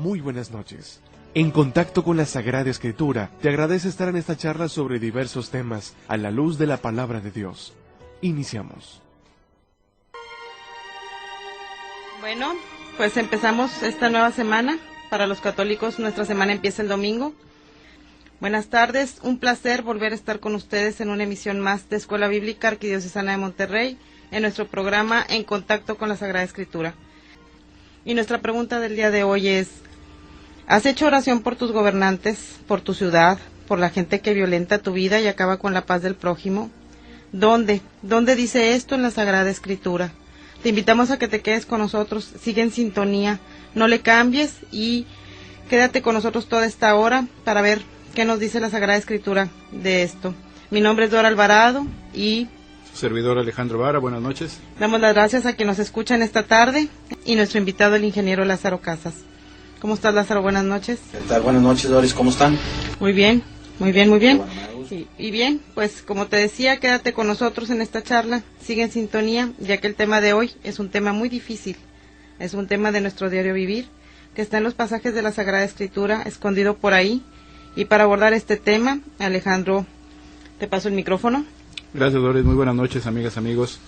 muy buenas noches. En contacto con la Sagrada Escritura, te agradece estar en esta charla sobre diversos temas a la luz de la Palabra de Dios. Iniciamos. Bueno, pues empezamos esta nueva semana. Para los católicos, nuestra semana empieza el domingo. Buenas tardes, un placer volver a estar con ustedes en una emisión más de Escuela Bíblica Arquidiocesana de Monterrey, en nuestro programa En Contacto con la Sagrada Escritura. Y nuestra pregunta del día de hoy es: ¿has hecho oración por tus gobernantes, por tu ciudad, por la gente que violenta tu vida y acaba con la paz del prójimo? ¿Dónde? ¿Dónde dice esto en la Sagrada Escritura? Te invitamos a que te quedes con nosotros, sigue en sintonía, no le cambies y quédate con nosotros toda esta hora para ver qué nos dice la Sagrada Escritura de esto. Mi nombre es Dora Alvarado y servidor Alejandro Vara, buenas noches. Damos las gracias a quien nos escucha en esta tarde y nuestro invitado, el ingeniero Lázaro Casas. ¿Cómo estás, Lázaro? Buenas noches. ¿Qué tal? Buenas noches, Doris, ¿cómo están? Muy bien, muy bien, muy bien. Bueno, Y bien, pues como te decía, quédate con nosotros en esta charla, sigue en sintonía, ya que el tema de hoy es un tema muy difícil, es un tema de nuestro diario vivir, que está en los pasajes de la Sagrada Escritura, escondido por ahí, y para abordar este tema, Alejandro, te paso el micrófono. Gracias, Doris, muy buenas noches, amigas, amigos.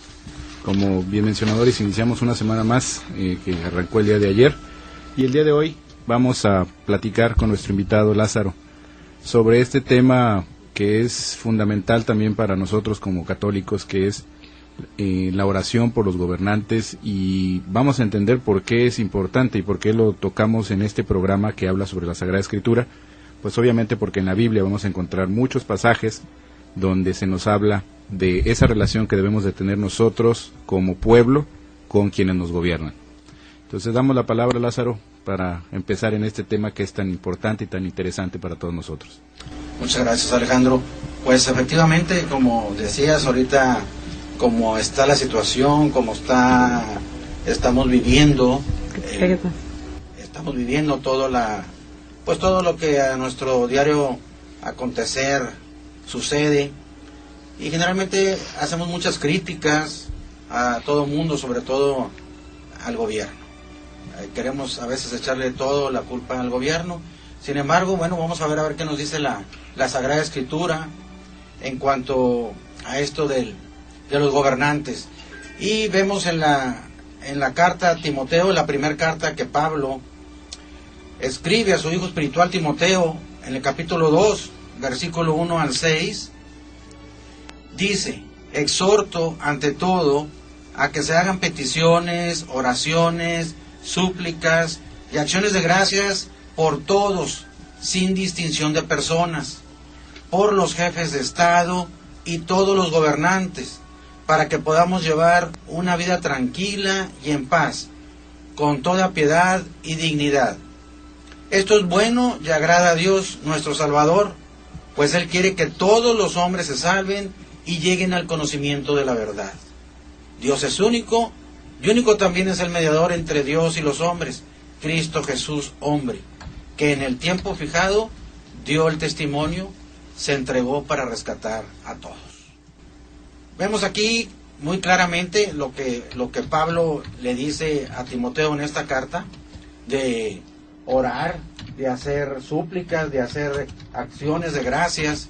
Como bien mencionó Doris, iniciamos una semana más que arrancó el día de ayer, y el día de hoy vamos a platicar con nuestro invitado Lázaro sobre este tema que es fundamental también para nosotros como católicos, que es la oración por los gobernantes, y vamos a entender por qué es importante y por qué lo tocamos en este programa que habla sobre la Sagrada Escritura. Pues obviamente porque en la Biblia vamos a encontrar muchos pasajes donde se nos habla de esa relación que debemos de tener nosotros como pueblo con quienes nos gobiernan. Entonces damos la palabra a Lázaro para empezar en este tema que es tan importante y tan interesante para todos nosotros. muchas gracias, Alejandro. Pues efectivamente, como decías ahorita, como está la situación, como estamos viviendo todo lo que a nuestro diario acontecer sucede, y generalmente hacemos muchas críticas a todo mundo, sobre todo al gobierno. Queremos a veces echarle todo la culpa al gobierno. Sin embargo, bueno, vamos a ver qué nos dice la Sagrada Escritura en cuanto a esto de los gobernantes. Y vemos en la carta a Timoteo, la primera carta que Pablo escribe a su hijo espiritual Timoteo, en el capítulo 2, versículo 1 al 6, dice: exhorto ante todo a que se hagan peticiones, oraciones, súplicas y acciones de gracias por todos, sin distinción de personas, por los jefes de Estado y todos los gobernantes, para que podamos llevar una vida tranquila y en paz, con toda piedad y dignidad. Esto es bueno y agrada a Dios nuestro Salvador, pues Él quiere que todos los hombres se salven y lleguen al conocimiento de la verdad. Dios es único, y único también es el mediador entre Dios y los hombres, Cristo Jesús, hombre, que en el tiempo fijado dio el testimonio, se entregó para rescatar a todos. Vemos aquí muy claramente lo que Pablo le dice a Timoteo en esta carta, de orar, de hacer súplicas, de hacer acciones de gracias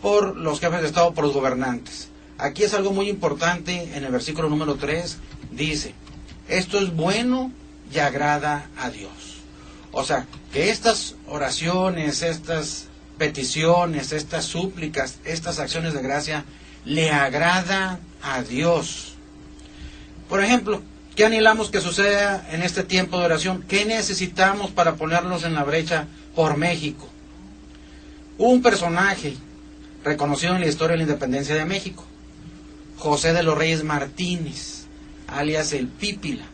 por los jefes de Estado, por los gobernantes. Aquí es algo muy importante, en el versículo número 3, dice: esto es bueno y agrada a Dios. O sea, que estas oraciones, estas peticiones, estas súplicas, estas acciones de gracia, le agrada a Dios. Por ejemplo, ¿qué anhelamos que suceda en este tiempo de oración? ¿Qué necesitamos para ponernos en la brecha por México? Un personaje reconocido en la historia de la independencia de México, José de los Reyes Martínez, alias el Pípila,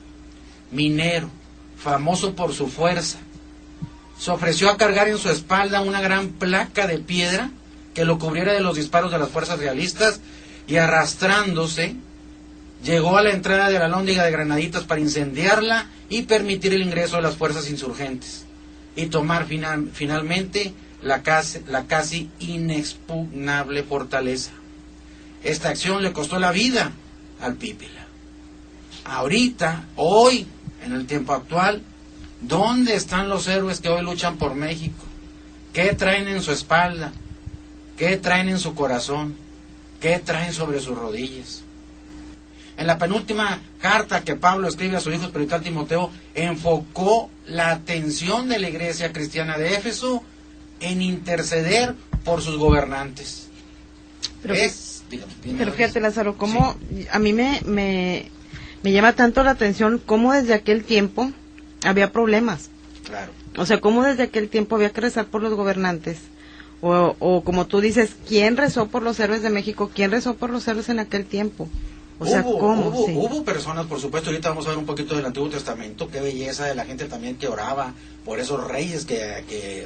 minero, famoso por su fuerza. Se ofreció a cargar en su espalda una gran placa de piedra que lo cubriera de los disparos de las fuerzas realistas, y arrastrándose llegó a la entrada de la Alhóndiga de Granaditas para incendiarla y permitir el ingreso de las fuerzas insurgentes y tomar finalmente la casi inexpugnable fortaleza. Esta acción le costó la vida al Pípila. Ahorita, hoy, en el tiempo actual, ¿Dónde están los héroes que hoy luchan por México? ¿Qué traen en su espalda? ¿Qué traen en su corazón? ¿Qué traen sobre sus rodillas? En la penúltima carta que Pablo escribe a su hijo espiritual Timoteo, enfocó la atención de la iglesia cristiana de Éfeso en interceder por sus gobernantes. Pero fíjate, Lázaro, cómo a mí me llama tanto la atención cómo desde aquel tiempo había problemas. Claro. O sea, cómo desde aquel tiempo había que rezar por los gobernantes. O como tú dices, ¿quién rezó por los héroes de México? ¿Quién rezó por los héroes en aquel tiempo? O sea, ¿cómo? Hubo personas, por supuesto, ahorita vamos a ver un poquito del Antiguo Testamento, qué belleza de la gente también que oraba por esos reyes,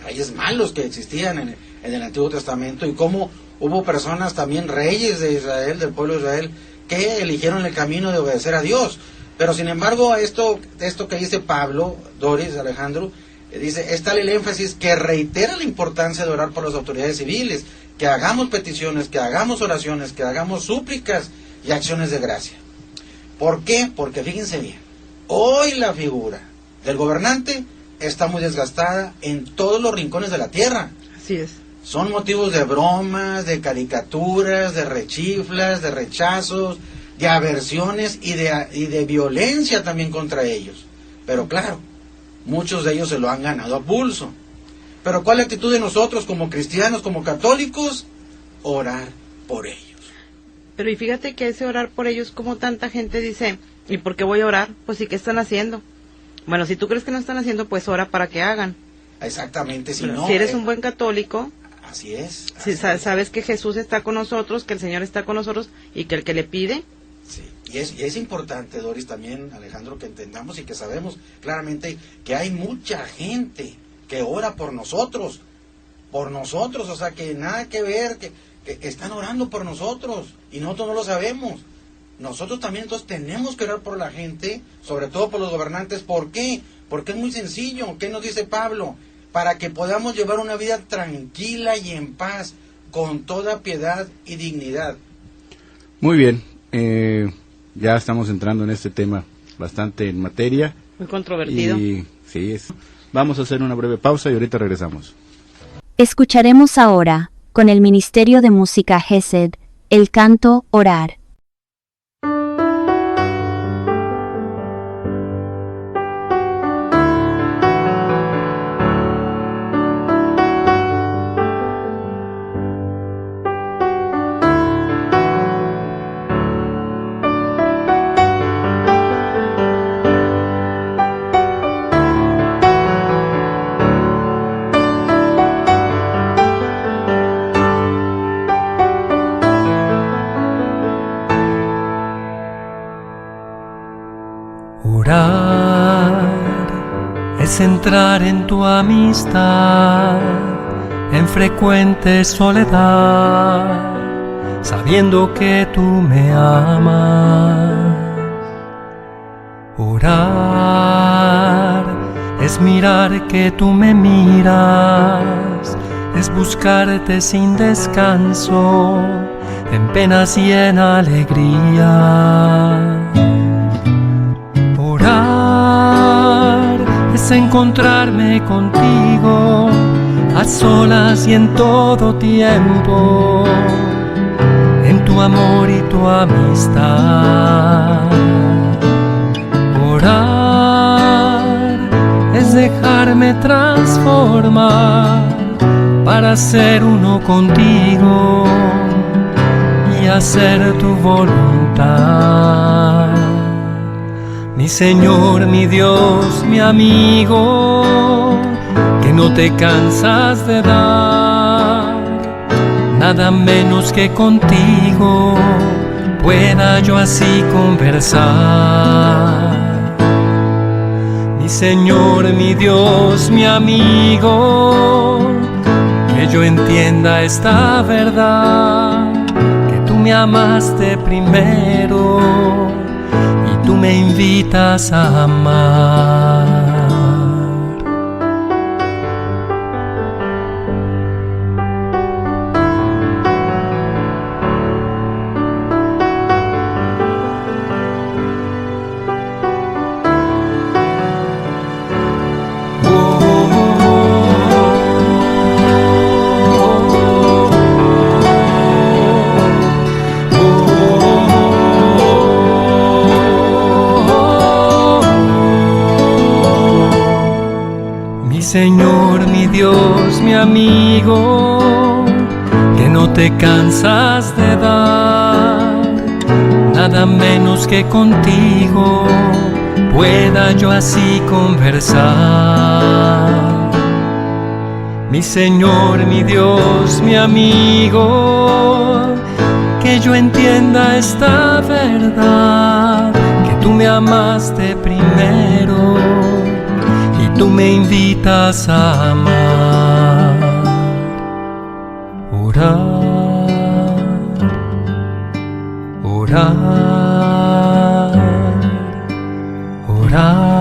reyes malos que existían en el Antiguo Testamento, y cómo hubo personas también, reyes de Israel, del pueblo de Israel, que eligieron el camino de obedecer a Dios. Pero sin embargo, esto que dice Pablo, Doris, Alejandro, dice, es tal el énfasis que reitera la importancia de orar por las autoridades civiles, que hagamos peticiones, que hagamos oraciones, que hagamos súplicas y acciones de gracia. ¿Por qué? Porque fíjense bien, hoy la figura del gobernante está muy desgastada en todos los rincones de la tierra. Así es. Son motivos de bromas, de caricaturas, de rechiflas, de rechazos, de aversiones y de violencia también contra ellos. Pero claro, muchos de ellos se lo han ganado a pulso. Pero ¿cuál es la actitud de nosotros como cristianos, como católicos? Orar por ellos. Pero y fíjate que ese orar por ellos, como tanta gente dice, ¿y por qué voy a orar? Pues sí, ¿qué están haciendo? Bueno, si tú crees que no están haciendo, pues ora para que hagan. Exactamente, si eres un buen católico, así es. Si sabes que Jesús está con nosotros, que el Señor está con nosotros y que el que le pide. Sí, y es importante, Doris, también, Alejandro, que entendamos y que sabemos claramente que hay mucha gente que ora por nosotros, o sea, que nada que ver, que están orando por nosotros y nosotros no lo sabemos. Nosotros también entonces tenemos que orar por la gente, sobre todo por los gobernantes. ¿Por qué? Porque es muy sencillo. ¿Qué nos dice Pablo? Para que podamos llevar una vida tranquila y en paz, con toda piedad y dignidad. Muy bien, ya estamos entrando en este tema bastante en materia. Muy controvertido. Y sí, vamos a hacer una breve pausa y ahorita regresamos. Escucharemos ahora, con el Ministerio de Música Gesed, el canto Orar. Orar es entrar en tu amistad, en frecuente soledad, sabiendo que tú me amas. Orar es mirar que tú me miras, es buscarte sin descanso, en penas y en alegría. Orar es encontrarme contigo, a solas y en todo tiempo, en tu amor y tu amistad. Orar es dejarme transformar para ser uno contigo y hacer tu voluntad. Mi Señor, mi Dios, mi amigo, que no te cansas de dar, nada menos que contigo pueda yo así conversar. Mi Señor, mi Dios, mi amigo, que yo entienda esta verdad, que tú me amaste primero, tú me invitas a amar. Señor, mi Dios, mi amigo, que no te cansas de dar, nada menos que contigo pueda yo así conversar. Mi Señor, mi Dios, mi amigo, que yo entienda esta verdad, que tú me amaste primero y tú me invitas a amar. Orar, orar, orar.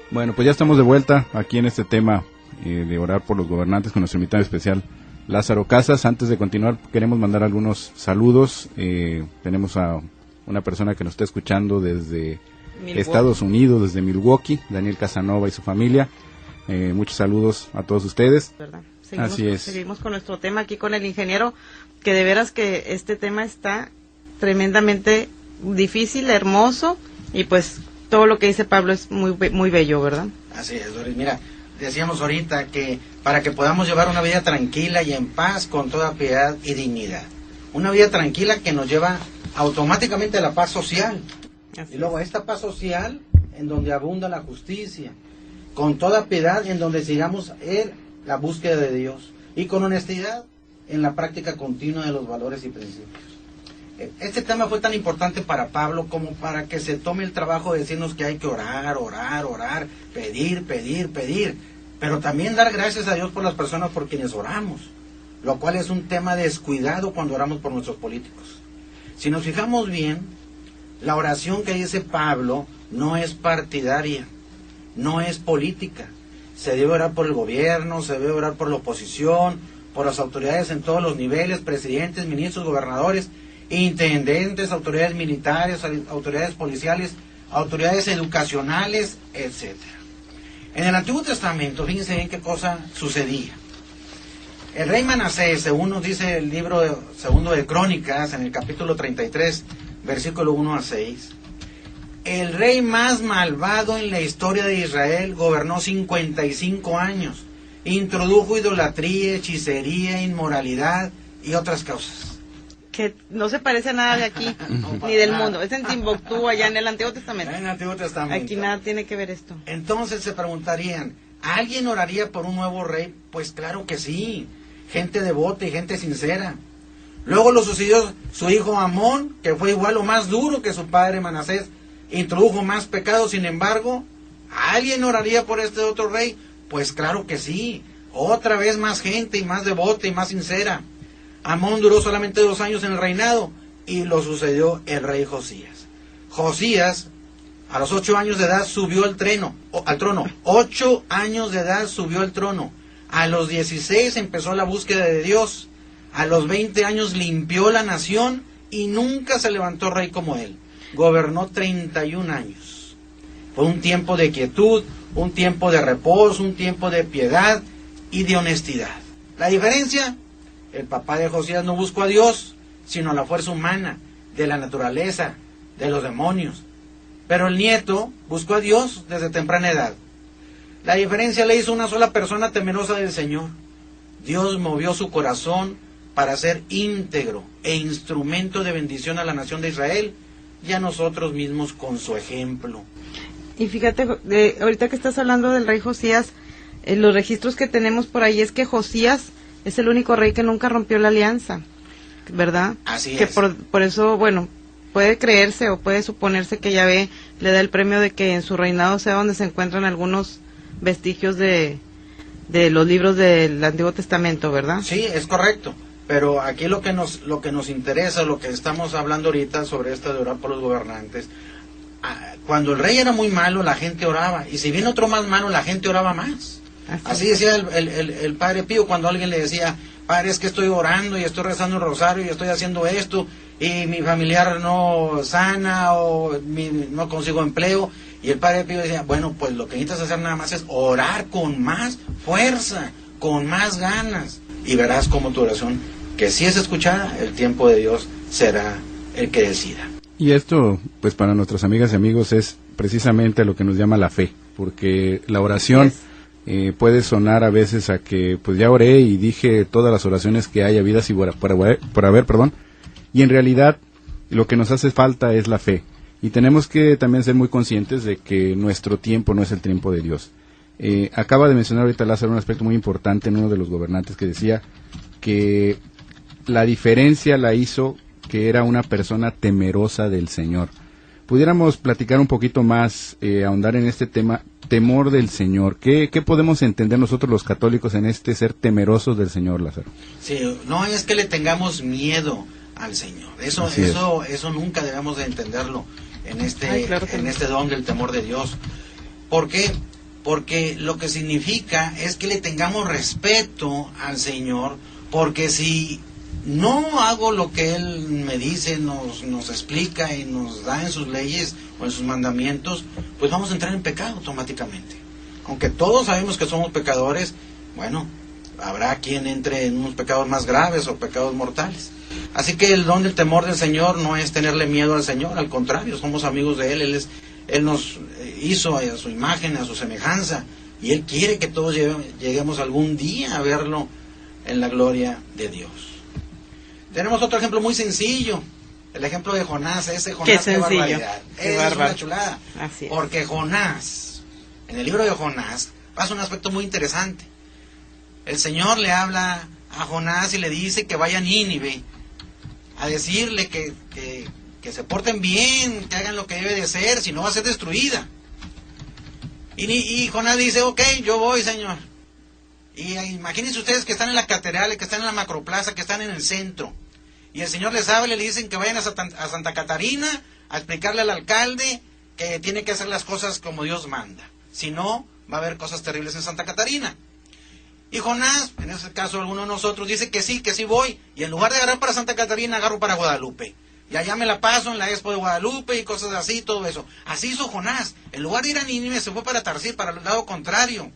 Bueno, pues ya estamos de vuelta aquí en este tema de orar por los gobernantes con nuestro invitado especial Lázaro Casas. Antes de continuar, queremos mandar algunos saludos. Tenemos a una persona que nos está escuchando desde Estados Unidos, desde Milwaukee, Daniel Casanova y su familia. Muchos saludos a todos ustedes. ¿Verdad? Así es. Seguimos con nuestro tema aquí con el ingeniero, que de veras que este tema está tremendamente difícil, hermoso, y pues todo lo que dice Pablo es muy bello, ¿verdad? Así es, Doris. Mira, decíamos ahorita que para que podamos llevar una vida tranquila y en paz con toda piedad y dignidad. Una vida tranquila que nos lleva automáticamente a la paz social. Y luego a esta paz social en donde abunda la justicia, con toda piedad en donde sigamos la búsqueda de Dios y con honestidad en la práctica continua de los valores y principios. Este tema fue tan importante para Pablo como para que se tome el trabajo de decirnos que hay que orar, pedir, pero también dar gracias a Dios por las personas por quienes oramos, lo cual es un tema descuidado cuando oramos por nuestros políticos. Si nos fijamos bien, la oración que dice Pablo no es partidaria, no es política. Se debe orar por el gobierno, se debe orar por la oposición, por las autoridades en todos los niveles, presidentes, ministros, gobernadores, intendentes, autoridades militares, autoridades policiales, autoridades educacionales, etcétera. En el Antiguo Testamento, fíjense bien qué cosa sucedía. El rey Manasés, según nos dice el libro segundo de Crónicas, en el capítulo 33, versículo 1 a 6, el rey más malvado en la historia de Israel gobernó 55 años, introdujo idolatría, hechicería, inmoralidad y otras causas. Que no se parece a nada de aquí, ni del mundo. Es en Timbuktu, allá en el Antiguo Testamento. En el Antiguo Testamento. Aquí nada tiene que ver esto. Entonces se preguntarían, ¿alguien oraría por un nuevo rey? Pues claro que sí, gente devota y gente sincera. Luego lo sucedió su hijo Amón, que fue igual o más duro que su padre Manasés, introdujo más pecados. Sin embargo, ¿alguien oraría por este otro rey? Pues claro que sí, otra vez más gente y más devota y más sincera. Amón duró solamente 2 años en el reinado y lo sucedió el rey Josías. Josías, a los 8 años de edad, subió al trono. 8 años de edad subió al trono. A los 16 empezó la búsqueda de Dios. A los 20 años limpió la nación y nunca se levantó rey como él. Gobernó 31 años. Fue un tiempo de quietud, un tiempo de reposo, un tiempo de piedad y de honestidad. La diferencia: el papá de Josías no buscó a Dios, sino a la fuerza humana, de la naturaleza, de los demonios. Pero el nieto buscó a Dios desde temprana edad. La diferencia le hizo una sola persona temerosa del Señor. Dios movió su corazón para ser íntegro e instrumento de bendición a la nación de Israel y a nosotros mismos con su ejemplo. Y fíjate, ahorita que estás hablando del rey Josías, los registros que tenemos por ahí es que Josías es el único rey que nunca rompió la alianza, ¿verdad? Así que es. Por eso, bueno, puede creerse o puede suponerse que Yahvé le da el premio de que en su reinado sea donde se encuentran algunos vestigios de los libros del Antiguo Testamento, ¿verdad? Sí, es correcto. Pero aquí lo que nos interesa, lo que estamos hablando ahorita sobre esto de orar por los gobernantes, cuando el rey era muy malo, la gente oraba, y si viene otro más malo, la gente oraba más. Así decía el Padre Pío cuando alguien le decía: Padre, es que estoy orando y estoy rezando el rosario y estoy haciendo esto y mi familiar no sana o no consigo empleo. Y el Padre Pío decía: bueno, pues lo que necesitas hacer nada más es orar con más fuerza, con más ganas, y verás cómo tu oración, que si es escuchada, el tiempo de Dios será el que decida. Y esto, pues para nuestras amigas y amigos, es precisamente lo que nos llama la fe, porque la oración puede sonar a veces a que pues ya oré y dije todas las oraciones que hay habidas y por haber, y en realidad lo que nos hace falta es la fe, y tenemos que también ser muy conscientes de que nuestro tiempo no es el tiempo de Dios. Acaba de mencionar ahorita Lázaro un aspecto muy importante en uno de los gobernantes que decía que la diferencia la hizo que era una persona temerosa del Señor. Pudiéramos platicar un poquito más, ahondar en este tema, temor del Señor. ¿Qué podemos entender nosotros los católicos en este ser temerosos del Señor, Lázaro? Sí, no es que le tengamos miedo al Señor. Eso nunca debemos de entenderlo en este don del temor de Dios. ¿Por qué? Porque lo que significa es que le tengamos respeto al Señor, porque si no hago lo que Él me dice, nos explica y nos da en sus leyes o en sus mandamientos, pues vamos a entrar en pecado automáticamente. Aunque todos sabemos que somos pecadores, bueno, habrá quien entre en unos pecados más graves o pecados mortales. Así que el don del temor del Señor no es tenerle miedo al Señor, al contrario, somos amigos de Él. Él nos hizo a su imagen, a su semejanza, y Él quiere que todos lleguemos algún día a verlo en la gloria de Dios. Tenemos otro ejemplo muy sencillo, el ejemplo de Jonás. Ese Jonás, qué barbaridad, es una chulada. Así es. Porque Jonás, en el libro de Jonás, pasa un aspecto muy interesante. El Señor le habla a Jonás y le dice que vaya a Nínive a decirle que se porten bien, que hagan lo que debe de ser, si no va a ser destruida. Y Jonás dice, ok, yo voy, Señor. Y imagínense ustedes que están en la catedral, que están en la macroplaza, que están en el centro. Y el Señor les habla y le dicen que vayan a Santa Catarina a explicarle al alcalde que tiene que hacer las cosas como Dios manda. Si no, va a haber cosas terribles en Santa Catarina. Y Jonás, en ese caso alguno de nosotros, dice que sí voy. Y en lugar de agarrar para Santa Catarina, agarro para Guadalupe. Y allá me la paso en la Expo de Guadalupe y cosas así, todo eso. Así hizo Jonás. En lugar de ir a Nínive, se fue para Tarsís, para el lado contrario.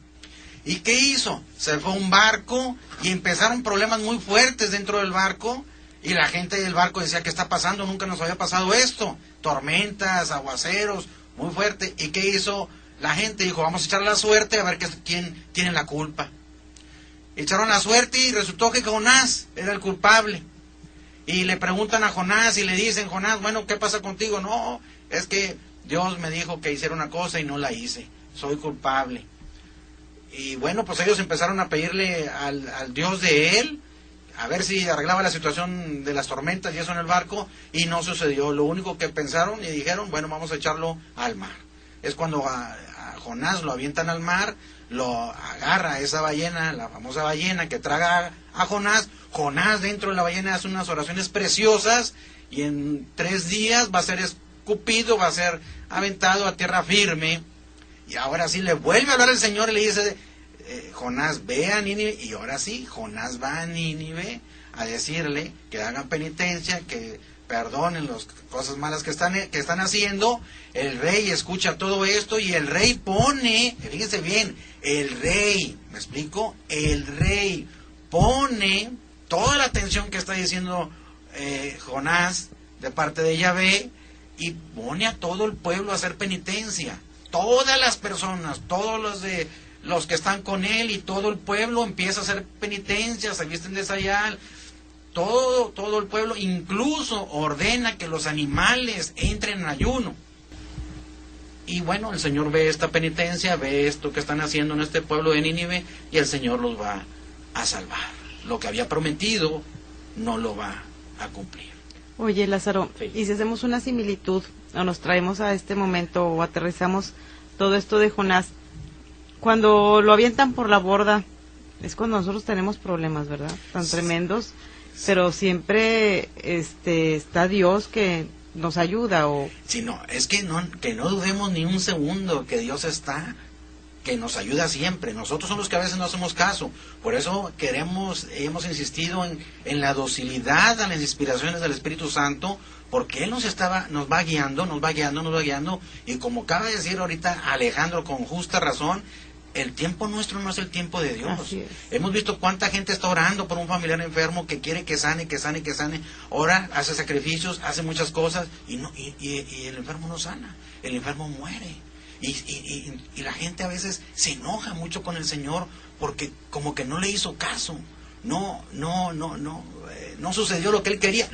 ¿Y qué hizo? Se fue a un barco y empezaron problemas muy fuertes dentro del barco. Y la gente del barco decía, ¿qué está pasando? Nunca nos había pasado esto. Tormentas, aguaceros, muy fuerte. ¿Y qué hizo la gente? Dijo, vamos a echar la suerte a ver quién tiene la culpa. Echaron la suerte y resultó que Jonás era el culpable. Y le preguntan a Jonás y le dicen, Jonás, bueno, ¿qué pasa contigo? No, es que Dios me dijo que hiciera una cosa y no la hice. Soy culpable. Y bueno, pues ellos empezaron a pedirle al Dios de él, a ver si arreglaba la situación de las tormentas y eso en el barco, y no sucedió. Lo único que pensaron y dijeron, bueno, vamos a echarlo al mar. Es cuando a Jonás lo avientan al mar, lo agarra esa ballena, la famosa ballena que traga a Jonás. Jonás dentro de la ballena hace unas oraciones preciosas, y en 3 días va a ser escupido, va a ser aventado a tierra firme. Y ahora sí le vuelve a hablar el Señor y le dice, Jonás, ve a Nínive. Y ahora sí, Jonás va a Nínive a decirle que hagan penitencia, que perdonen las cosas malas que están haciendo. El rey escucha todo esto y el rey pone, fíjense bien, el rey, ¿me explico? El rey pone toda la atención que está diciendo Jonás de parte de Yahvé, y pone a todo el pueblo a hacer penitencia. Todas las personas, todos los que están con él y todo el pueblo empieza a hacer penitencia, se visten de sayal, todo el pueblo, incluso ordena que los animales entren en ayuno. Y bueno, el Señor ve esta penitencia, ve esto que están haciendo en este pueblo de Nínive, y el Señor los va a salvar. Lo que había prometido no lo va a cumplir. Oye, Lázaro, Sí. y si hacemos una similitud, o nos traemos a este momento, o aterrizamos todo esto de Jonás, cuando lo avientan por la borda, es cuando nosotros tenemos problemas, ¿verdad? Tan tremendos, pero siempre está Dios que nos ayuda, o... Sí, no, es que no dudemos ni un segundo que Dios está, que nos ayuda siempre. Nosotros somos los que a veces no hacemos caso. Por eso hemos insistido en la docilidad a las inspiraciones del Espíritu Santo, porque Él nos va guiando, y como acaba de decir ahorita Alejandro con justa razón, el tiempo nuestro no es el tiempo de Dios. Así es. Hemos visto cuánta gente está orando por un familiar enfermo que quiere que sane, ora, hace sacrificios, hace muchas cosas y el enfermo no sana, el enfermo muere. Y la gente a veces se enoja mucho con el Señor porque como que no le hizo caso. No sucedió lo que él quería,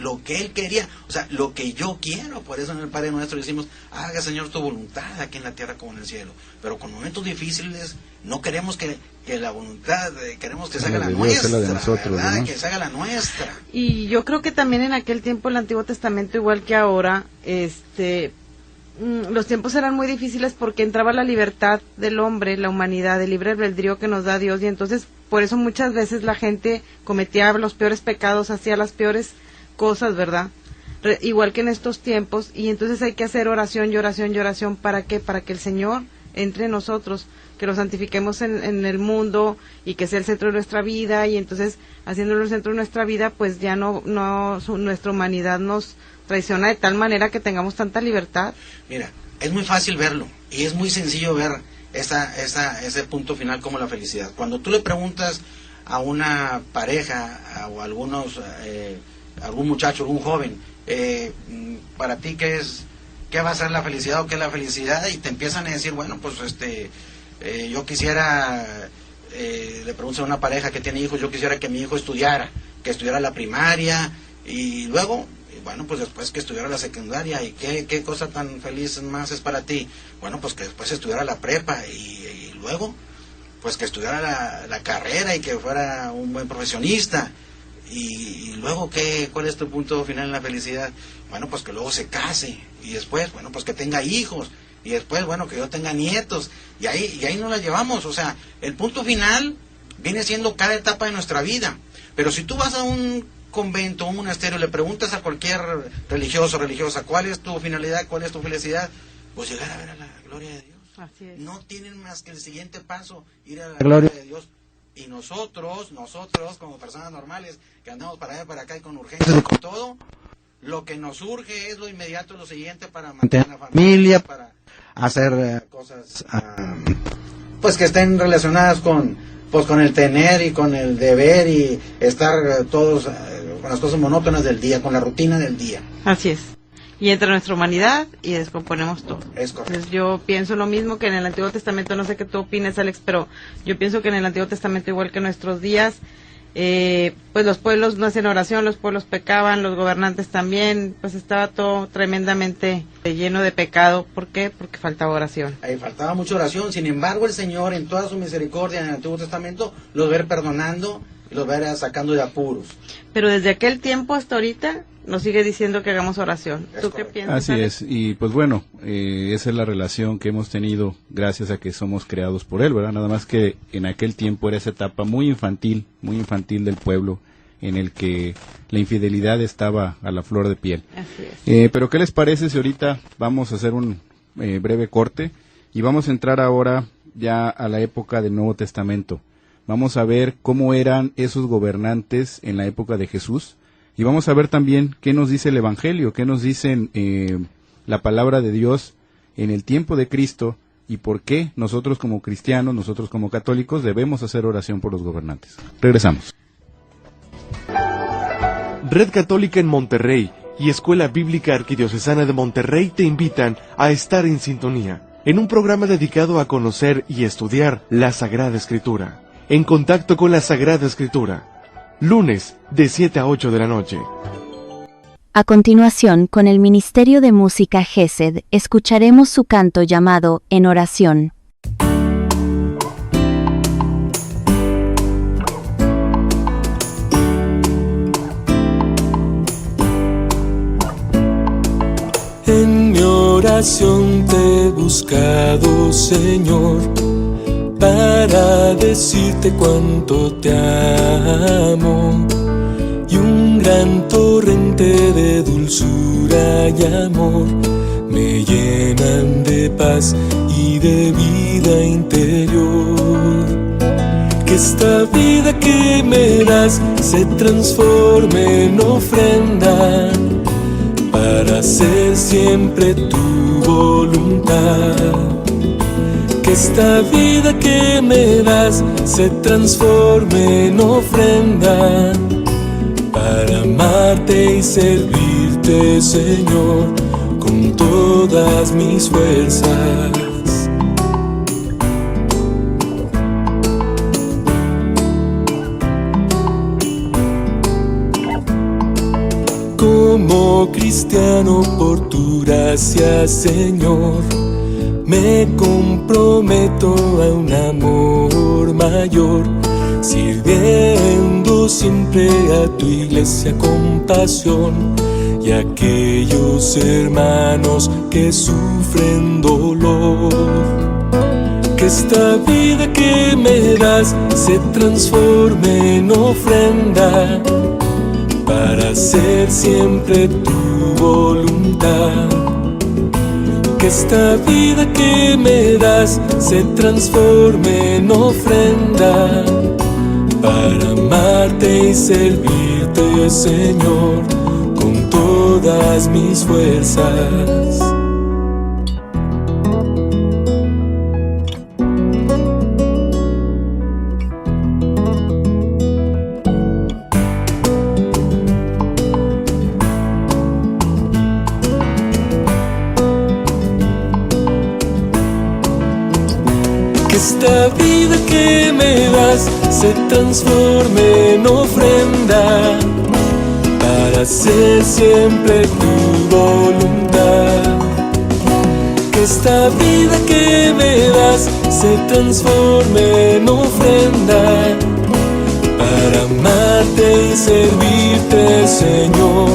o sea, lo que yo quiero. Por eso en el Padre Nuestro decimos, haga, Señor, tu voluntad aquí en la tierra como en el cielo. Pero con momentos difíciles no queremos que la voluntad, queremos que se haga la nuestra, ¿verdad? Que se haga la nuestra. Y yo creo que también en aquel tiempo, el Antiguo Testamento, igual que ahora, los tiempos eran muy difíciles porque entraba la libertad del hombre, la humanidad, el libre albedrío que nos da Dios, y entonces por eso muchas veces la gente cometía los peores pecados, hacía las peores cosas, ¿verdad? Igual que en estos tiempos, y entonces hay que hacer oración y oración y oración. ¿Para qué? Para que el Señor entre en nosotros, que lo santifiquemos en el mundo y que sea el centro de nuestra vida, y entonces haciéndolo el centro de nuestra vida, pues ya nuestra humanidad nos traiciona de tal manera que tengamos tanta libertad. Mira, es muy fácil verlo y es muy sencillo ver ese punto final como la felicidad. Cuando tú le preguntas a una pareja o a algún muchacho, algún joven, para ti qué va a ser la felicidad o qué es la felicidad, y te empiezan a decir, bueno, pues yo quisiera, le preguntas a una pareja que tiene hijos, yo quisiera que mi hijo estudiara la primaria y luego, bueno, pues después que estudiara la secundaria. ¿Y qué cosa tan feliz más es para ti? Bueno, pues que después estudiara la prepa y luego, pues que estudiara la carrera y que fuera un buen profesionista. Y luego, ¿cuál es tu punto final en la felicidad? Bueno, pues que luego se case y después, bueno, pues que tenga hijos y después, bueno, que yo tenga nietos. Y ahí nos la llevamos. O sea, el punto final viene siendo cada etapa de nuestra vida. Pero si tú vas a un convento, un monasterio, le preguntas a cualquier religioso o religiosa, ¿cuál es tu finalidad, cuál es tu felicidad? Pues llegar a ver a la gloria de Dios. Así es. No tienen más que el siguiente paso, ir a la gloria de Dios. Y nosotros como personas normales, que andamos para allá y para acá y con urgencia y con todo, lo que nos surge es lo inmediato, lo siguiente, para mantener la familia, para hacer cosas pues que estén relacionadas con el tener y con el deber y estar todos con las cosas monótonas del día, con la rutina del día. Así es. Y entra nuestra humanidad y descomponemos todo. Es correcto. Entonces yo pienso lo mismo que en el Antiguo Testamento, no sé qué tú opinas, Alex, pero yo pienso que en el Antiguo Testamento, igual que en nuestros días, pues los pueblos no hacían oración, los pueblos pecaban, los gobernantes también, pues estaba todo tremendamente lleno de pecado. ¿Por qué? Porque faltaba oración. Ahí faltaba mucha oración. Sin embargo, el Señor, en toda su misericordia en el Antiguo Testamento, los va perdonando y los va sacando de apuros. Pero desde aquel tiempo hasta ahorita nos sigue diciendo que hagamos oración. ¿Tú qué piensas? Así es, y pues bueno, esa es la relación que hemos tenido gracias a que somos creados por Él, ¿verdad? Nada más que en aquel tiempo era esa etapa muy infantil del pueblo, en el que la infidelidad estaba a la flor de piel. Así es. Pero ¿qué les parece si ahorita vamos a hacer un breve corte y vamos a entrar ahora ya a la época del Nuevo Testamento? Vamos a ver cómo eran esos gobernantes en la época de Jesús. Y vamos a ver también qué nos dice el Evangelio, qué nos dice la palabra de Dios en el tiempo de Cristo y por qué nosotros como cristianos, nosotros como católicos debemos hacer oración por los gobernantes. Regresamos. Red Católica en Monterrey y Escuela Bíblica Arquidiocesana de Monterrey te invitan a estar en sintonía en un programa dedicado a conocer y estudiar la Sagrada Escritura. En contacto con la Sagrada Escritura. Lunes, de 7 a 8 de la noche. A continuación, con el Ministerio de Música Gesed, escucharemos su canto llamado En Oración. En mi oración te he buscado, Señor, para decirte cuánto te amo, y un gran torrente de dulzura y amor me llenan de paz y de vida interior. Que esta vida que me das se transforme en ofrenda para hacer siempre tu voluntad. Que esta vida que me das se transforme en ofrenda para amarte y servirte, Señor, con todas mis fuerzas. Como cristiano, por tu gracia, Señor, me comprometo a un amor mayor, sirviendo siempre a tu iglesia con pasión y a aquellos hermanos que sufren dolor. Que esta vida que me das se transforme en ofrenda para hacer siempre tu voluntad. Que esta vida que me das se transforme en ofrenda para amarte y servirte, Señor, con todas mis fuerzas. Esta vida que me das se transforme en ofrenda para hacer siempre tu voluntad. Que esta vida que me das se transforme en ofrenda para amarte y servirte, Señor,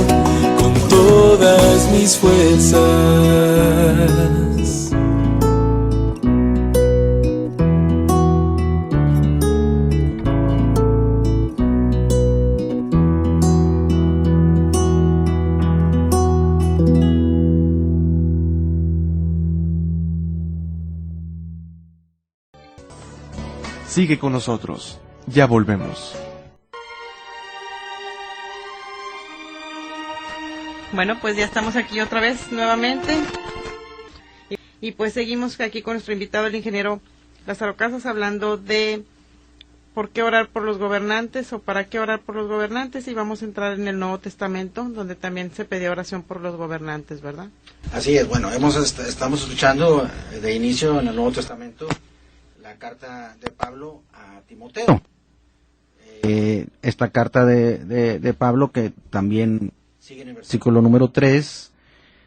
con todas mis fuerzas. Sigue con nosotros. Ya volvemos. Bueno, pues ya estamos aquí otra vez nuevamente. Y pues seguimos aquí con nuestro invitado, el ingeniero Lázaro Casas, hablando de por qué orar por los gobernantes o para qué orar por los gobernantes. Y vamos a entrar en el Nuevo Testamento, donde también se pedía oración por los gobernantes, ¿verdad? Así es, bueno, estamos escuchando de inicio en el Nuevo Testamento la carta de Pablo a Timoteo. Esta carta de Pablo, que también sigue en el versículo número 3,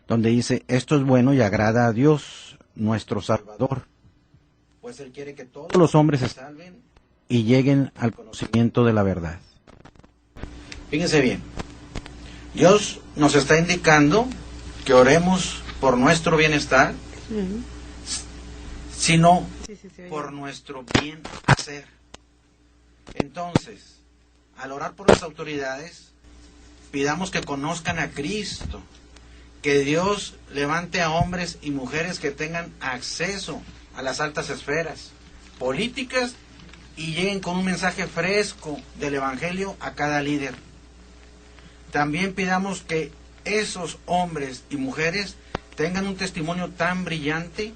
donde dice: esto es bueno y agrada a Dios, nuestro Salvador, pues Él quiere que todos los hombres se salven y lleguen al conocimiento de la verdad. Fíjense bien, Dios nos está indicando que oremos por nuestro bienestar, sino por nuestro bien hacer. Entonces, al orar por las autoridades, pidamos que conozcan a Cristo, que Dios levante a hombres y mujeres que tengan acceso a las altas esferas políticas y lleguen con un mensaje fresco del Evangelio a cada líder. También pidamos que esos hombres y mujeres tengan un testimonio tan brillante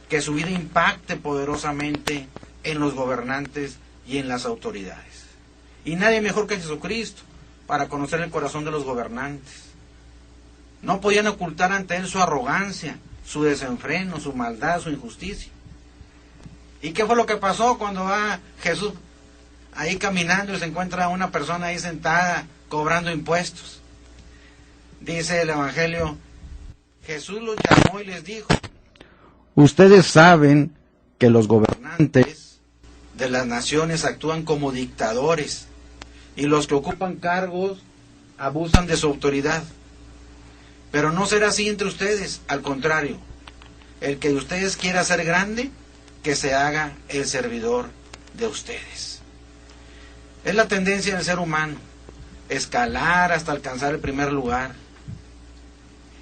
que su vida impacte poderosamente en los gobernantes y en las autoridades. Y nadie mejor que Jesucristo para conocer el corazón de los gobernantes. No podían ocultar ante Él su arrogancia, su desenfreno, su maldad, su injusticia. ¿Y qué fue lo que pasó cuando va Jesús ahí caminando y se encuentra a una persona ahí sentada cobrando impuestos? Dice el Evangelio, Jesús los llamó y les dijo: ustedes saben que los gobernantes de las naciones actúan como dictadores y los que ocupan cargos abusan de su autoridad. Pero no será así entre ustedes, al contrario, el que de ustedes quiera ser grande, que se haga el servidor de ustedes. Es la tendencia del ser humano, escalar hasta alcanzar el primer lugar,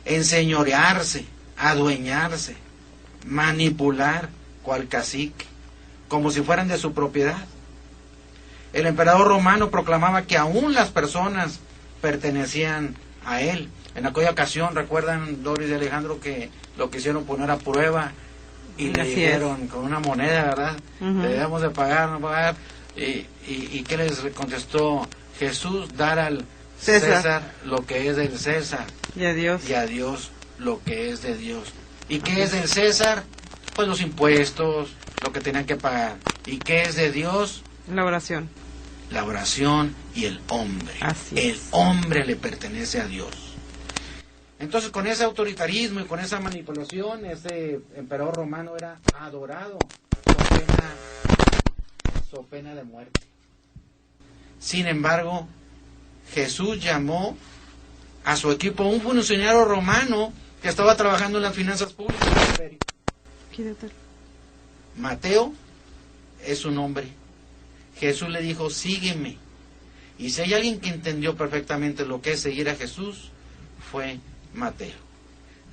enseñorearse, adueñarse, manipular cual cacique, como si fueran de su propiedad. El emperador romano proclamaba que aún las personas pertenecían a él. En aquella ocasión, recuerdan, Doris y Alejandro, que lo quisieron poner a prueba y le Así dijeron con una moneda, ¿verdad? Ujú. Le debemos de pagar, no pagar. ¿Y qué les contestó Jesús? Dar al César lo que es del César Y a Dios. y a Dios lo que es de Dios. ¿Y qué es del César? Pues los impuestos, lo que tenían que pagar. ¿Y qué es de Dios? La oración. La oración y el hombre. Así El es. hombre le pertenece a Dios. Entonces, con ese autoritarismo y con esa manipulación, ese emperador romano era adorado so pena de muerte. Sin embargo, Jesús llamó a su equipo un funcionario romano que estaba trabajando en las finanzas públicas del imperio. Quítate. Mateo es su nombre. Jesús le dijo, sígueme. Y si hay alguien que entendió perfectamente lo que es seguir a Jesús, fue Mateo.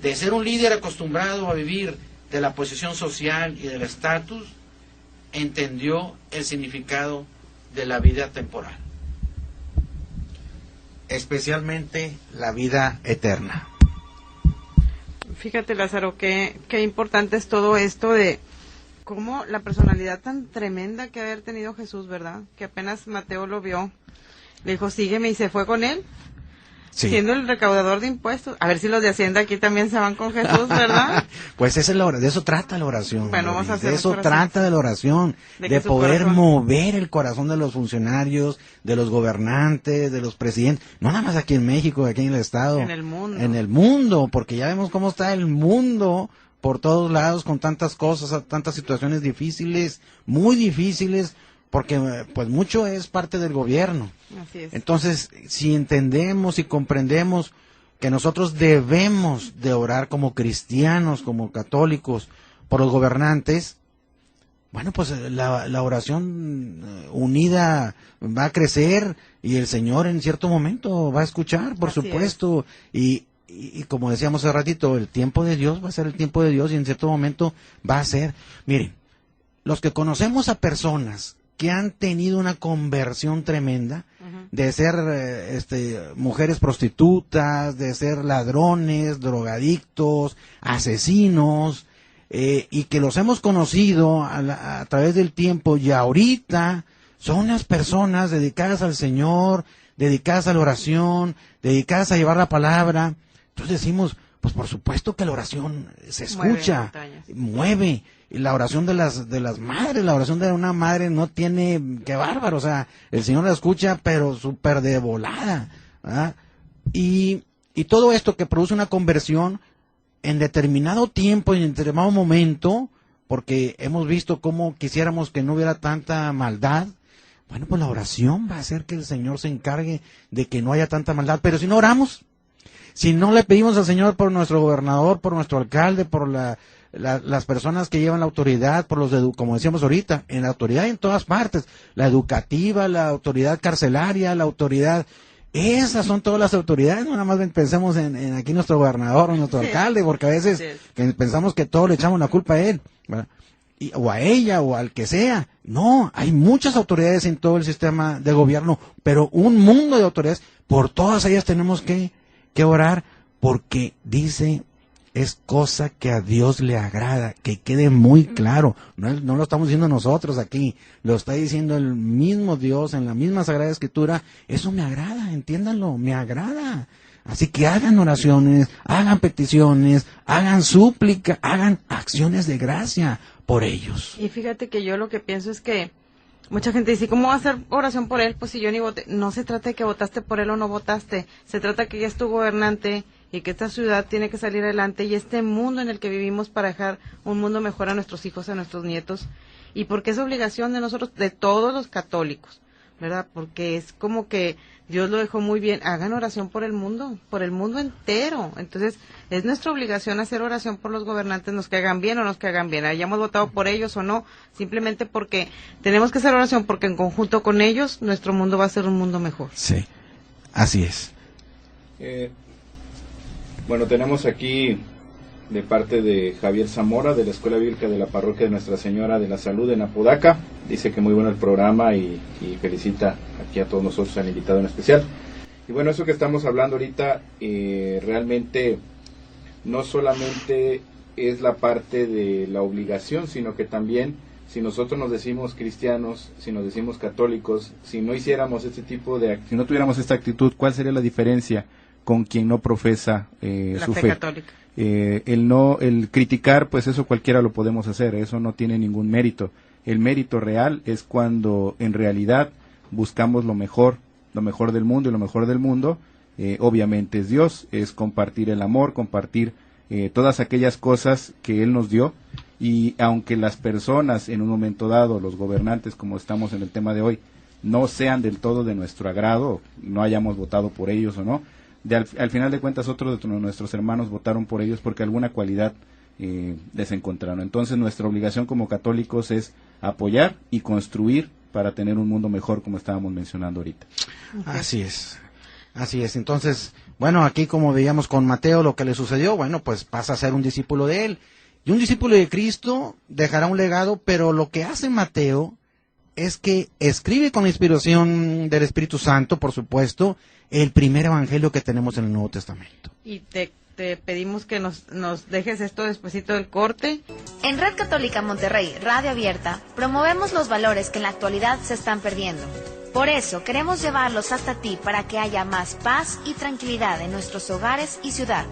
De ser un líder acostumbrado a vivir de la posición social y del estatus, entendió el significado de la vida temporal, especialmente la vida eterna. Fíjate, Lázaro, qué importante es todo esto de cómo la personalidad tan tremenda que haber tenido Jesús, ¿verdad? Que apenas Mateo lo vio, le dijo, sígueme, y se fue con él, siendo el recaudador de impuestos. A ver si los de Hacienda aquí también se van con Jesús, ¿verdad? Pues esa es de eso trata la oración. Bueno, vamos a hacer de eso oración. trata de la oración, De de que su poder corazón- mover el corazón de los funcionarios, de los gobernantes, de los presidentes, no nada más aquí en México, aquí en el Estado. En el mundo. En el mundo, porque ya vemos cómo está el mundo por todos lados con tantas cosas, tantas situaciones difíciles, muy difíciles, porque pues mucho es parte del gobierno. Así es. Entonces, si entendemos y comprendemos que nosotros debemos de orar como cristianos, como católicos, por los gobernantes, bueno, pues la oración unida va a crecer y el Señor en cierto momento va a escuchar, por Así supuesto. Y como decíamos hace ratito, el tiempo de Dios va a ser el tiempo de Dios y en cierto momento va a ser. Miren, los que conocemos a personas que han tenido una conversión tremenda, de ser mujeres prostitutas, de ser ladrones, drogadictos, asesinos, y que los hemos conocido a través del tiempo y ahorita son unas personas dedicadas al Señor, dedicadas a la oración, dedicadas a llevar la palabra. Entonces decimos, pues por supuesto que la oración se escucha, mueve. Y la oración de las madres, la oración de una madre no tiene, qué bárbaro, o sea, el Señor la escucha, pero súper de volada, ¿verdad? Y todo esto que produce una conversión en determinado tiempo y en determinado momento, porque hemos visto cómo quisiéramos que no hubiera tanta maldad, bueno, pues la oración va a hacer que el Señor se encargue de que no haya tanta maldad, pero si no oramos, si no le pedimos al Señor por nuestro gobernador, por nuestro alcalde, por las personas que llevan la autoridad, por los como decíamos ahorita, en la autoridad en todas partes, la educativa, la autoridad carcelaria, la autoridad, esas son todas las autoridades, no nada más pensemos en aquí nuestro gobernador o nuestro alcalde, porque a veces pensamos que todo le echamos la culpa a él, ¿verdad? O a ella o al que sea. No, hay muchas autoridades en todo el sistema de gobierno, pero un mundo de autoridades, por todas ellas tenemos que orar, porque dice, es cosa que a Dios le agrada, que quede muy claro, no lo estamos diciendo nosotros aquí, lo está diciendo el mismo Dios en la misma Sagrada Escritura. Eso me agrada, entiéndanlo, me agrada. Así que hagan oraciones, hagan peticiones, hagan súplica, hagan acciones de gracia por ellos. Y fíjate que yo lo que pienso es que mucha gente dice, ¿cómo va a hacer oración por él? Pues si yo ni voté. No se trata de que votaste por él o no votaste, se trata que ya es tu gobernante y que esta ciudad tiene que salir adelante y este mundo en el que vivimos para dejar un mundo mejor a nuestros hijos, a nuestros nietos, y porque es obligación de nosotros, de todos los católicos, ¿verdad? Porque es como que Dios lo dejó muy bien, hagan oración por el mundo entero. Entonces es nuestra obligación hacer oración por los gobernantes, nos caigan bien o nos caigan bien, hayamos votado por ellos o no, simplemente porque tenemos que hacer oración, porque en conjunto con ellos nuestro mundo va a ser un mundo mejor. Sí, así es. Bueno, tenemos aquí de parte de Javier Zamora, de la Escuela Bíblica de la Parroquia de Nuestra Señora de la Salud en Apodaca. Dice que muy bueno el programa y felicita aquí a todos nosotros, al invitado en especial. Y bueno, eso que estamos hablando ahorita, realmente no solamente es la parte de la obligación, sino que también, si nosotros nos decimos cristianos, si nos decimos católicos, si no hiciéramos este tipo si no tuviéramos esta actitud, ¿cuál sería la diferencia con quien no profesa su fe? Católica. El criticar, pues eso cualquiera lo podemos hacer, eso no tiene ningún mérito. El mérito real es cuando en realidad buscamos lo mejor del mundo, y lo mejor del mundo obviamente es Dios, es compartir el amor, compartir todas aquellas cosas que Él nos dio, y aunque las personas en un momento dado, los gobernantes, como estamos en el tema de hoy, no sean del todo de nuestro agrado, no hayamos votado por ellos o no, al final de cuentas otros de nuestros hermanos votaron por ellos porque alguna cualidad les encontraron. Entonces nuestra obligación como católicos es apoyar y construir para tener un mundo mejor, como estábamos mencionando ahorita. Así es. Entonces, bueno, aquí como veíamos con Mateo lo que le sucedió, bueno, pues pasa a ser un discípulo de él. Y un discípulo de Cristo dejará un legado, pero lo que hace Mateo es que escribe con la inspiración del Espíritu Santo, por supuesto, el primer evangelio que tenemos en el Nuevo Testamento. Y te pedimos que nos dejes esto despuesito del corte. En Red Católica Monterrey, Radio Abierta, promovemos los valores que en la actualidad se están perdiendo. Por eso queremos llevarlos hasta ti para que haya más paz y tranquilidad en nuestros hogares y ciudad.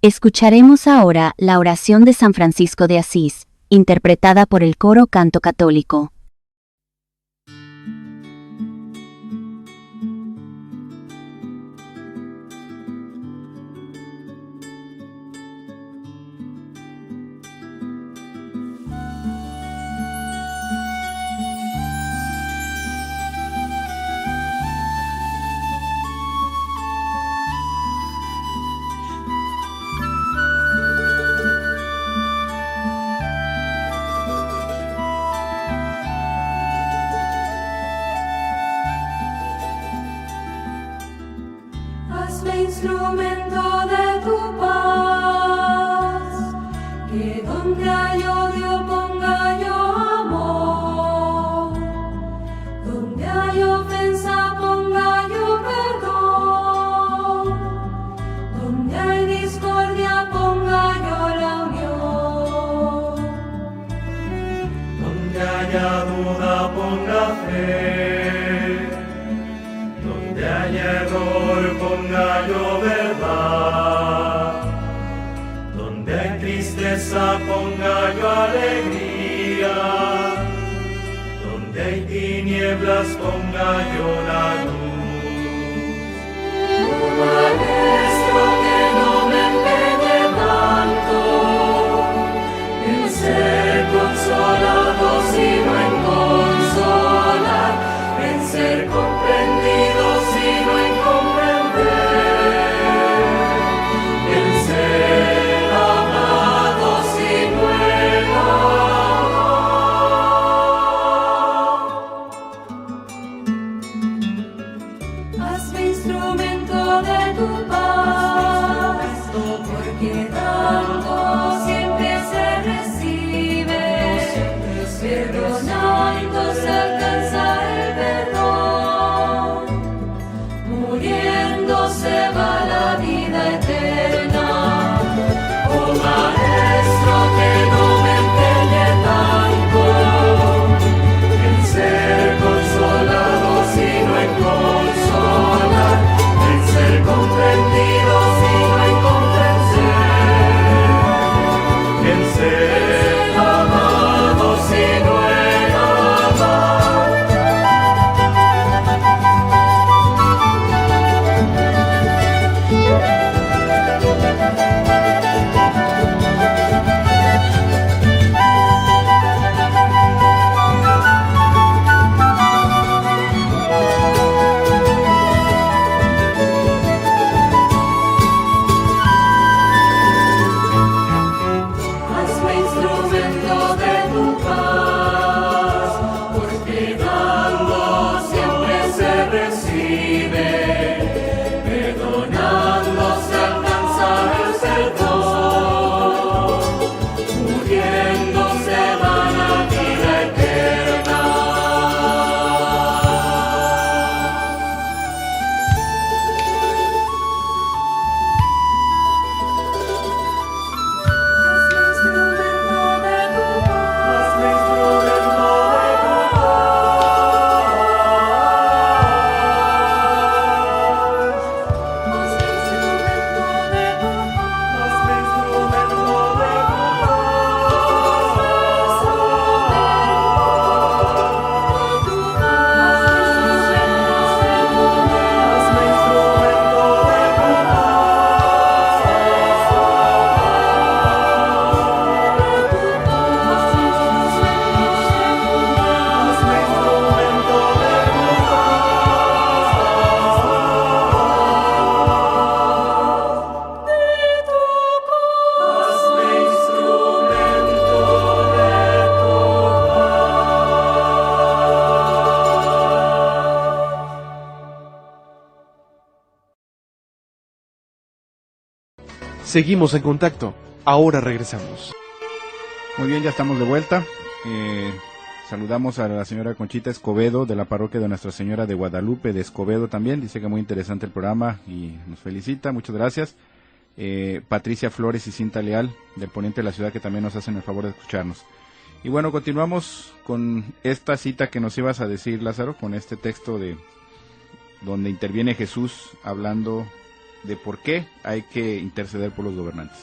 Escucharemos ahora la oración de San Francisco de Asís, interpretada por el coro Canto Católico. Hazme instrumento de tu paz, que donde hay odio ponga yo amor, donde hay ofensa ponga yo perdón, donde hay discordia ponga yo la unión, donde haya duda ponga fe, donde haya error ponga yo verdad, donde hay tristeza ponga yo alegría, donde hay tinieblas ponga yo la luz. Maestro, que no me empeñe tanto en ser consolado, sino en consolar, en ser comprendido, sino en comprender, en ser amado, sino en amar. Hazme instrumento de tu paz, porque dando siempre se recibe, perdonando se alcanza el perdón, muriendo se va la vida eterna. Oh Maestro, que no me empeñe tanto en ser consolado, sino en consolar, en ser comprendido, Seguimos en contacto. Ahora regresamos. Muy bien, ya estamos de vuelta. Saludamos a la señora Conchita Escobedo de la parroquia de Nuestra Señora de Guadalupe de Escobedo también. Dice que muy interesante el programa y nos felicita. Muchas gracias. Patricia Flores y Cinta Leal del poniente de la ciudad, que también nos hacen el favor de escucharnos. Y bueno, continuamos con esta cita que nos ibas a decir, Lázaro, con este texto de donde interviene Jesús hablando de por qué hay que interceder por los gobernantes.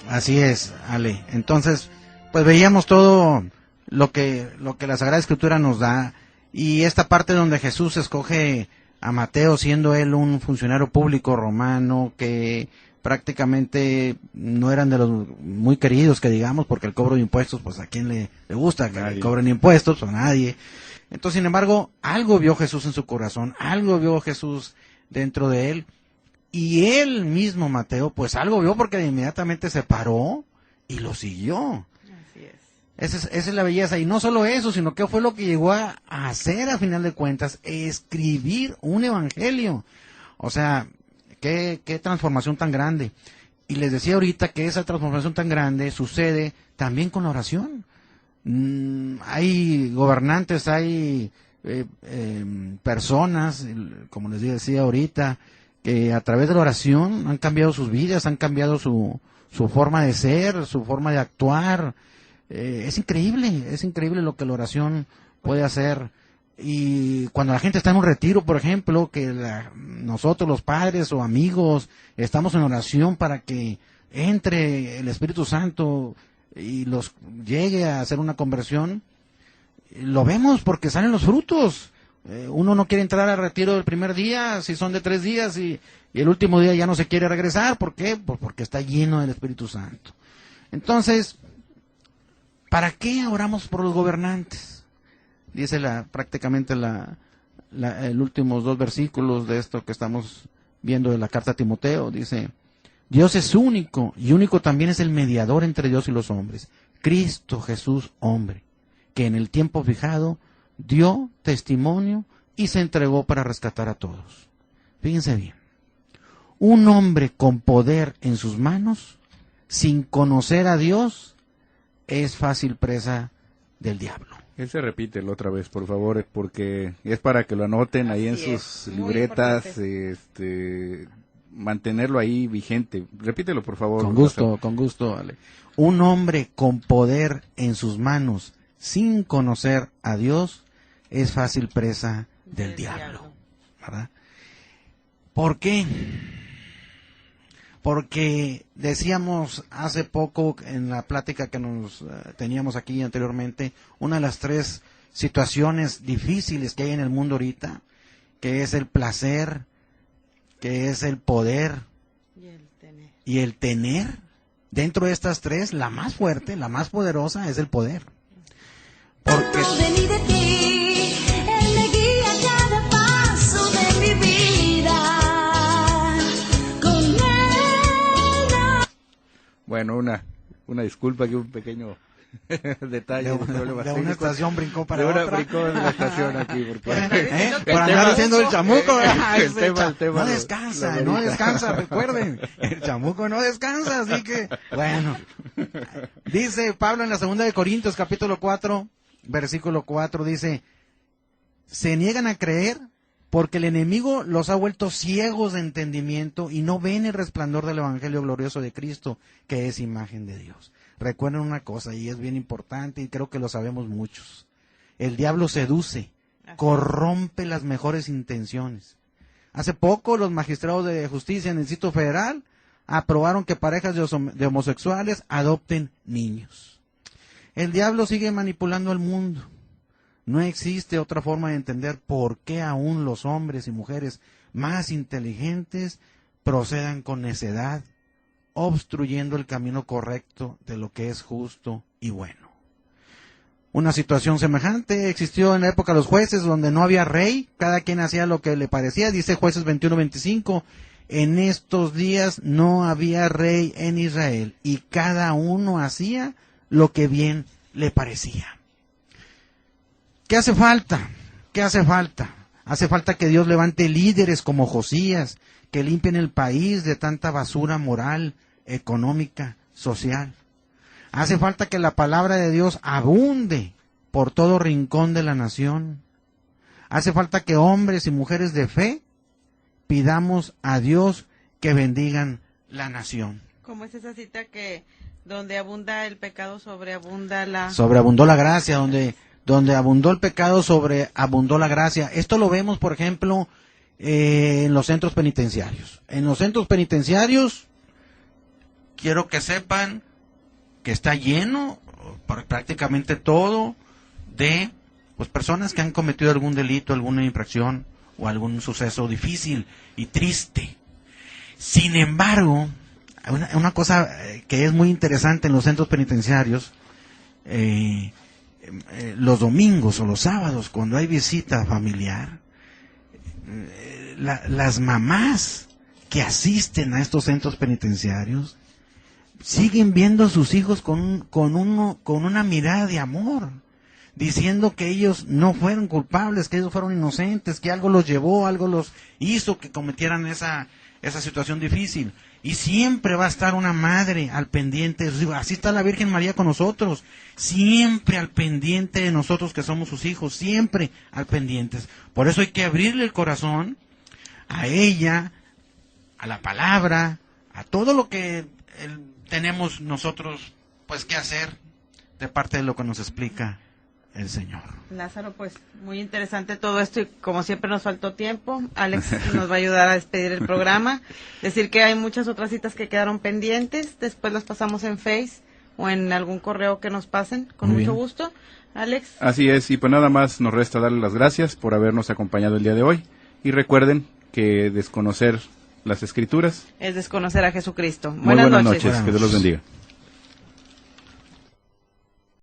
Así es, Ale. Entonces, pues veíamos todo lo que la Sagrada Escritura nos da, y esta parte donde Jesús escoge a Mateo, siendo él un funcionario público romano que prácticamente no eran de los muy queridos, que digamos, porque el cobro de impuestos, pues a quién le gusta que le cobren impuestos, pues a nadie. Entonces, sin embargo, algo vio Jesús en su corazón, algo vio Jesús dentro de él, y él mismo, Mateo, pues algo vio, porque inmediatamente se paró y lo siguió. Así es. Esa es la belleza. Y no solo eso, sino que fue lo que llegó a hacer, a final de cuentas, escribir un evangelio. O sea, qué transformación tan grande. Y les decía ahorita que esa transformación tan grande sucede también con la oración. Hay gobernantes, hay personas, como les decía ahorita, que a través de la oración han cambiado sus vidas, han cambiado su forma de ser, su forma de actuar. Es increíble lo que la oración puede hacer. Y cuando la gente está en un retiro, por ejemplo, que nosotros los padres o amigos estamos en oración para que entre el Espíritu Santo y los llegue a hacer una conversión, lo vemos porque salen los frutos. Uno no quiere entrar al retiro del primer día, si son de 3 días, y el último día ya no se quiere regresar. ¿Por qué? Pues porque está lleno del Espíritu Santo. Entonces, ¿para qué oramos por los gobernantes? Dice prácticamente el últimos 2 versículos de esto que estamos viendo de la carta a Timoteo. Dice: Dios es único, y único también es el mediador entre Dios y los hombres, Cristo Jesús hombre, que en el tiempo fijado dio testimonio y se entregó para rescatar a todos. Fíjense bien, un hombre con poder en sus manos, sin conocer a Dios, es fácil presa del diablo. Ese repítelo otra vez, por favor, porque es para que lo anoten ahí en sus libretas, mantenerlo ahí vigente. Repítelo, por favor. Con gusto, Ale. Un hombre con poder en sus manos, sin conocer a Dios, es fácil presa del diablo, ¿verdad? ¿Por qué? Porque decíamos hace poco en la plática que nos teníamos aquí anteriormente, una de las 3 situaciones difíciles que hay en el mundo ahorita, que es el placer, que es el poder y el tener. Dentro de estas 3, la más fuerte, la más poderosa es el poder. Porque de ti, Él me guía cada paso de mi vida. Con Él. Bueno, una disculpa, que un pequeño detalle. De una estación brincó para otra. otra. Brincó de la estación aquí. Porque Por andar haciendo el chamuco. El tema no descansa, recuerden. El chamuco no descansa, así que, bueno. Dice Pablo en la 2 de Corintios, capítulo 4, versículo 4, dice: se niegan a creer porque el enemigo los ha vuelto ciegos de entendimiento y no ven el resplandor del evangelio glorioso de Cristo, que es imagen de Dios. Recuerden una cosa, y es bien importante, y creo que lo sabemos muchos: el diablo seduce, corrompe las mejores intenciones. Hace poco los magistrados de justicia en el Distrito Federal aprobaron que parejas de homosexuales adopten niños. El diablo sigue manipulando al mundo. No existe otra forma de entender por qué aún los hombres y mujeres más inteligentes procedan con necedad, obstruyendo el camino correcto de lo que es justo y bueno. Una situación semejante existió en la época de los jueces, donde no había rey, cada quien hacía lo que le parecía. Dice Jueces 21:25, en estos días no había rey en Israel, y cada uno hacía lo que bien le parecía. ¿Qué hace falta? ¿Qué hace falta? Hace falta que Dios levante líderes como Josías, que limpien el país de tanta basura moral económica, social. Hace falta que la palabra de Dios abunde por todo rincón de la nación. Hace falta que hombres y mujeres de fe pidamos a Dios que bendigan la nación. ¿Cómo es esa cita que donde abunda el pecado, sobreabunda la... Sobreabundó la gracia, donde abundó el pecado, sobreabundó la gracia. Esto lo vemos, por ejemplo, en los centros penitenciarios. En los centros penitenciarios, quiero que sepan que está lleno, prácticamente todo, de pues personas que han cometido algún delito, alguna infracción o algún suceso difícil y triste. Sin embargo, una cosa que es muy interesante en los centros penitenciarios, los domingos o los sábados, cuando hay visita familiar, las mamás que asisten a estos centros penitenciarios siguen viendo a sus hijos con una mirada de amor, diciendo que ellos no fueron culpables, que ellos fueron inocentes, que algo los llevó, algo los hizo que cometieran esa situación difícil. Y siempre va a estar una madre al pendiente de sus hijos. Así está la Virgen María con nosotros, siempre al pendiente de nosotros que somos sus hijos, siempre al pendiente. Por eso hay que abrirle el corazón a ella, a la palabra, a todo lo que tenemos nosotros pues que hacer de parte de lo que nos explica el Señor. Lázaro, pues muy interesante todo esto y como siempre nos faltó tiempo. Alex nos va a ayudar a despedir el programa. Decir que hay muchas otras citas que quedaron pendientes, después las pasamos en Face o en algún correo que nos pasen, con Muy mucho bien. gusto. Alex. Así es, y pues nada más nos resta darle las gracias por habernos acompañado el día de hoy. Y recuerden que desconocer las Escrituras Es desconocer a Jesucristo. Muy buenas noches. Buenas Que Dios los noches. bendiga.